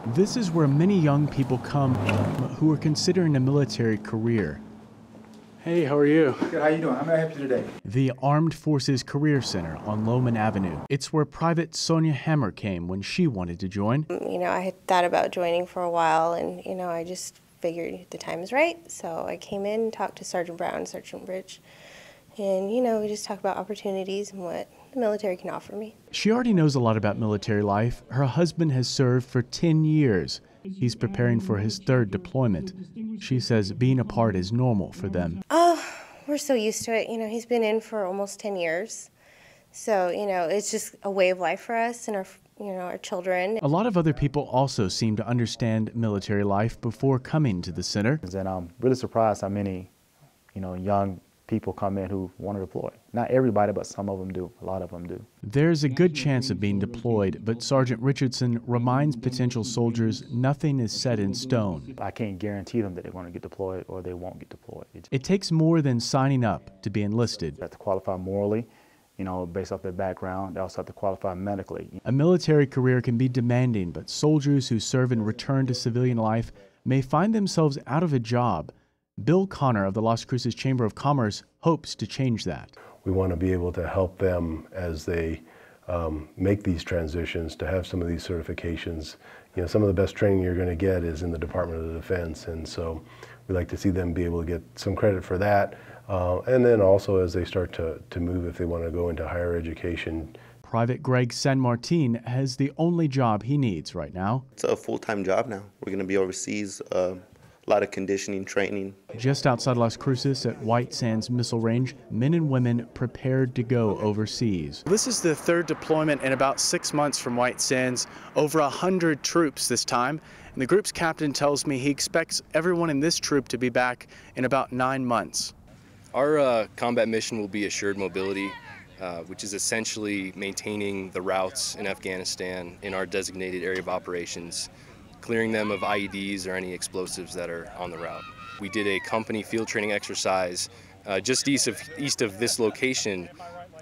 This is where many young people come who are considering a military career. Hey, how are you? Good, how you doing? How may I help you today? The Armed Forces Career Center on Lohman Avenue. It's where Private Sonja Hamer came when she wanted to join. I had thought about joining for a while, and, I just figured the time is right. So I came in and talked to Sergeant Brown, Sergeant Bridge, and, we just talked about opportunities and what the military can offer me. She already knows a lot about military life. Her husband has served for 10 years. He's preparing for his 3rd deployment. She says being apart is normal for them. Oh, we're so used to it. He's been in for almost 10 years. So, it's just a way of life for us and our children. A lot of other people also seem to understand military life before coming to the center. And I'm really surprised how many, young people come in who want to deploy. Not everybody, but some of them do. A lot of them do. There's a good chance of being deployed, but Sergeant Richardson reminds potential soldiers nothing is set in stone. I can't guarantee them that they're going to get deployed or they won't get deployed. It takes more than signing up to be enlisted. They have to qualify morally, based off their background. They also have to qualify medically. A military career can be demanding, but soldiers who serve and return to civilian life may find themselves out of a job. Bill Connor of the Las Cruces Chamber of Commerce hopes to change that. We want to be able to help them as they make these transitions, to have some of these certifications. Some of the best training you're going to get is in the Department of Defense, and so we like to see them be able to get some credit for that. And then also as they start to move, if they want to go into higher education. Private Greg San Martin has the only job he needs right now. It's a full-time job now. We're going to be overseas. A lot of conditioning training. Just outside Las Cruces at White Sands Missile Range, men and women prepared to go overseas. This is the 3rd deployment in about 6 months from White Sands. Over 100 troops this time. And the group's captain tells me he expects everyone in this troop to be back in about 9 months. Our combat mission will be assured mobility, which is essentially maintaining the routes in Afghanistan in our designated area of operations, clearing them of IEDs or any explosives that are on the route. We did a company field training exercise just east of this location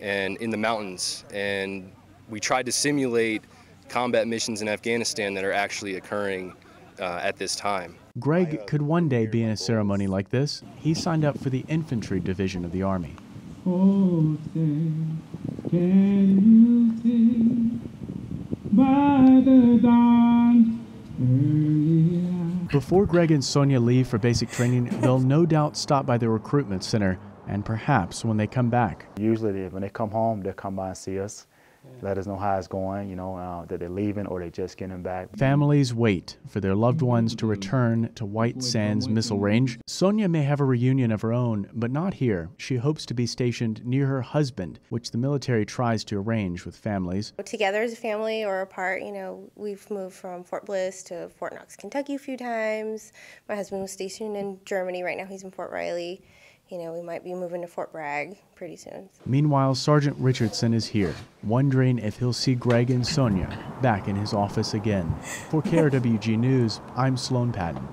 and in the mountains, and we tried to simulate combat missions in Afghanistan that are actually occurring at this time. Greg could one day be in a ceremony like this. He signed up for the infantry division of the Army. Oh, then, can you see by the dawn's early hour? Before Greg and Sonja leave for basic training, they'll no doubt stop by the recruitment center, and perhaps when they come back. Usually when they come home, they'll come by and see us, let us know how it's going, that they're leaving or they're just getting back. Families wait for their loved ones to return to White Sands Missile Range. Sonja may have a reunion of her own, but not here. She hopes to be stationed near her husband, which the military tries to arrange with families. Together as a family or apart, we've moved from Fort Bliss to Fort Knox, Kentucky a few times. My husband was stationed in Germany. Right now he's in Fort Riley. We might be moving to Fort Bragg pretty soon. Meanwhile, Sergeant Richardson is here, wondering if he'll see Greg and Sonja back in his office again. For KRWG News, I'm Sloan Patton.